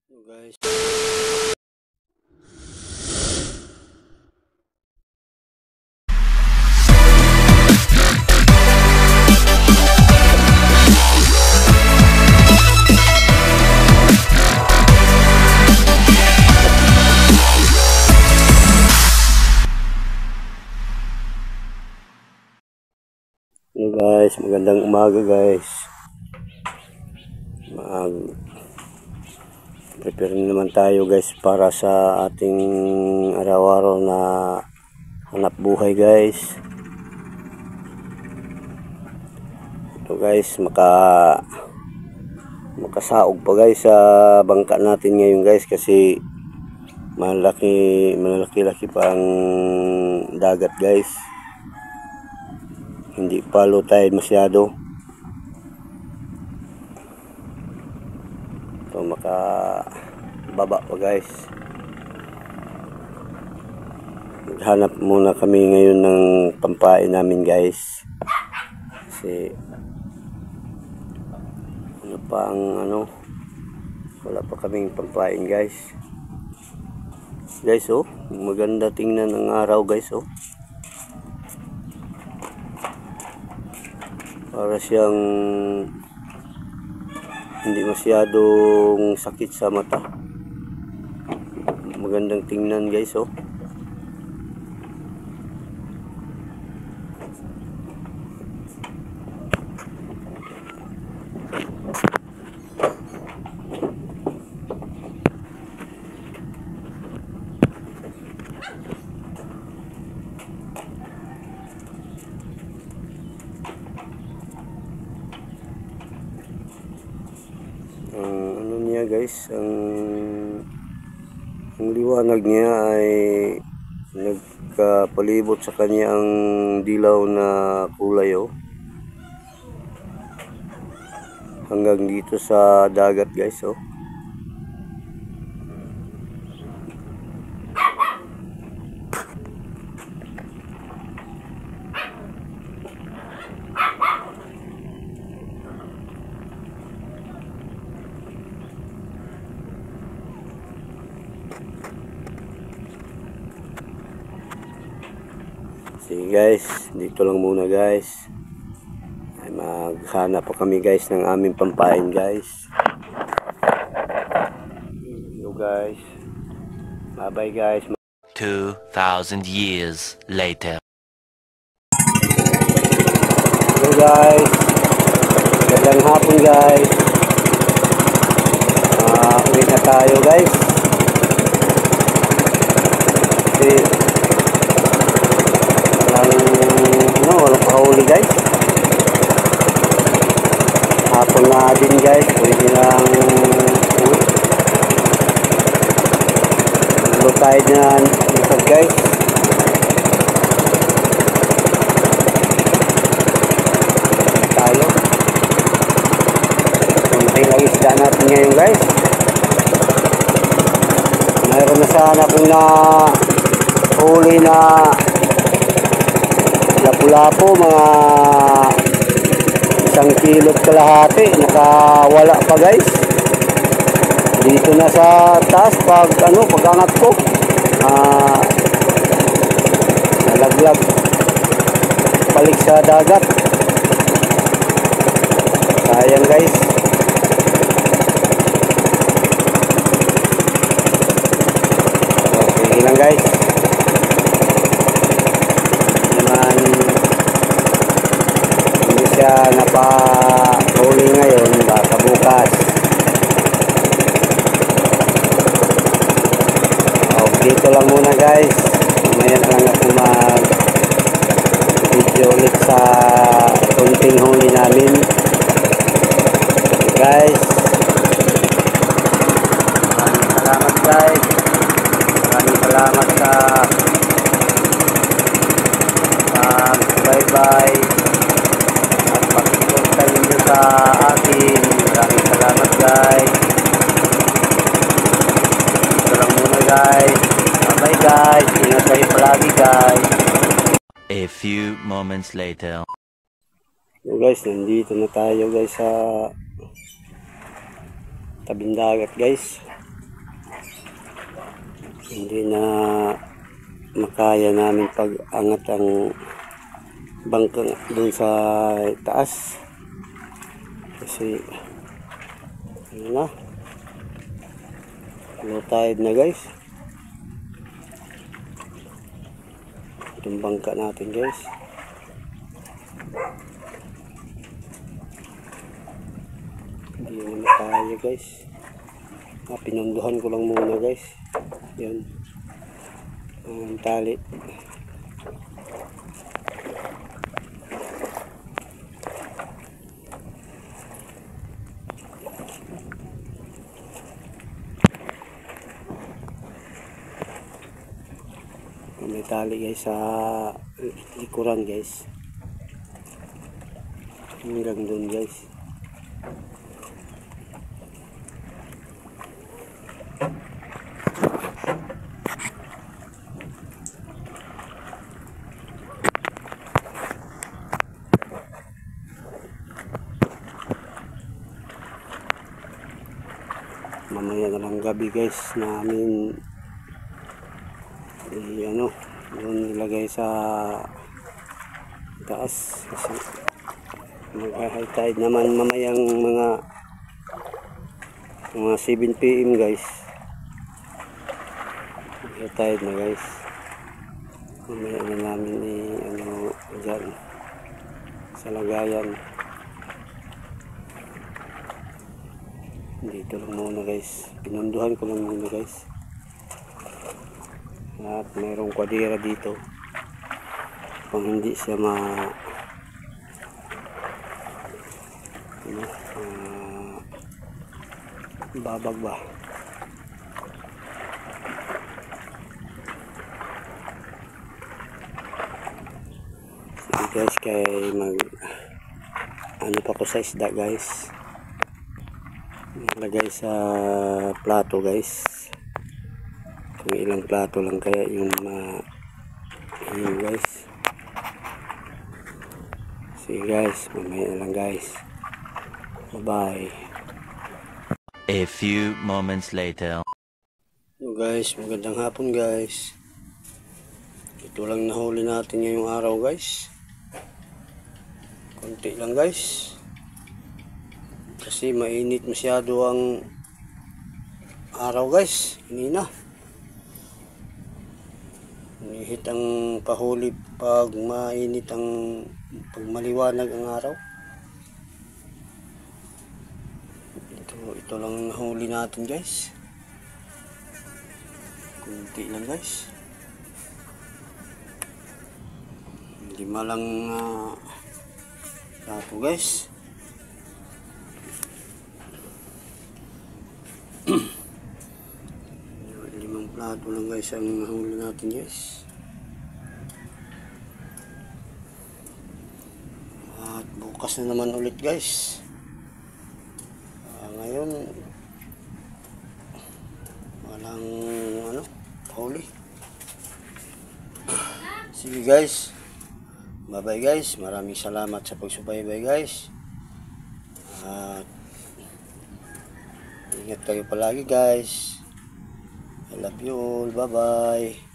Guys, magandang umaga guys. Prepare na naman tayo guys para sa ating araw-araw na hanap buhay guys. Ito guys, makasaog pa guys sa bangka natin ngayon guys, kasi malaki pa ang dagat guys. Hindi pa low tide masyado. So makababa pa guys. Maghanap muna kami ngayon ng pampain namin guys, kasi wala pa kaming pampain guys. Guys, oh, maganda tingnan ng araw guys, oh. Para siyang hindi masyadong sakit sa mata. Magandang tingnan guys, oh. Guys, ang liwanag niya ay nagkapalibot sa kanya ang dilaw na kulay, oh, hanggang dito sa dagat guys, oh. Sige guys, dito lang muna guys. Ay maghanap pa kami guys ng aming pampain guys. Yo guys. Bye bye guys. 2,000 years later. Yo guys. Magandang hapon guys. Uwi na tayo guys. Kasi walang pakahuli guys. Hapon na din guys, pwede lang low tide na isag guys. Tayo kunti lang isda natin ngayon guys. Mayroon na sana kung na huli na lapu-lapo, mga 1 kilo at kalahati, nakawala pa guys. Dito na sa taas pagangat ko, nalaglag balik sa dagat. Sayang guys. Okay lang guys. Siya napahuli ngayon, baka bukas. Dito lang muna guys. Mamaya na lang ako mag video ulit sa kunting huli namin guys. Maraming salamat guys. Maraming salamat sa bye-bye sa akin. Maraming salamat guys. Ito lang muna guys. Bye guys. Ingat kayo palagi guys. A few moments later. So guys, nandito na tayo guys sa tabing dagat guys. hindi na makaya namin pag angat ang bangka doon sa taas kasi yun na, low tide na guys. Itong bangka natin guys, hindi na makaya guys. Pinunduhan ko lang muna guys, yun ang tali. May tali guys sa likuran guys, hanggang dun guys. Mamaya na lang gabi guys namin ano, doon nilagay sa taas kasi mag-high tide naman mamayang mga 7 PM guys. High tide na guys, mamaya na namin ano dyan sa lagayan. Dito lang muna guys, pinunduhan ko lang muna guys. At mayroong kwadira dito kung hindi siya babag ba. Sige guys, kay ano pa ko sa isda guys, lagay sa plato guys. Kung ilang plato lang kaya yung yun guys. Sige guys, mamaya lang guys. Bye bye. A few moments later. So guys, magandang hapon guys. Ito lang nahuli natin ngayong araw guys. Konti lang guys, kasi mainit masyado ang araw guys. Kanina inihit ang pahuli pag mainit pag maliwanag ang araw. Ito lang nahuli natin guys, kunti lang guys. 5 lang plato guys. 5 plato lang guys ang nahuli natin guys. At bukas na naman ulit guys. Ngayon walang huli. Sige guys, bye bye guys. Maraming salamat sa pagsubaybay guys. At ingat kayo palagi guys. I love you all. Bye bye.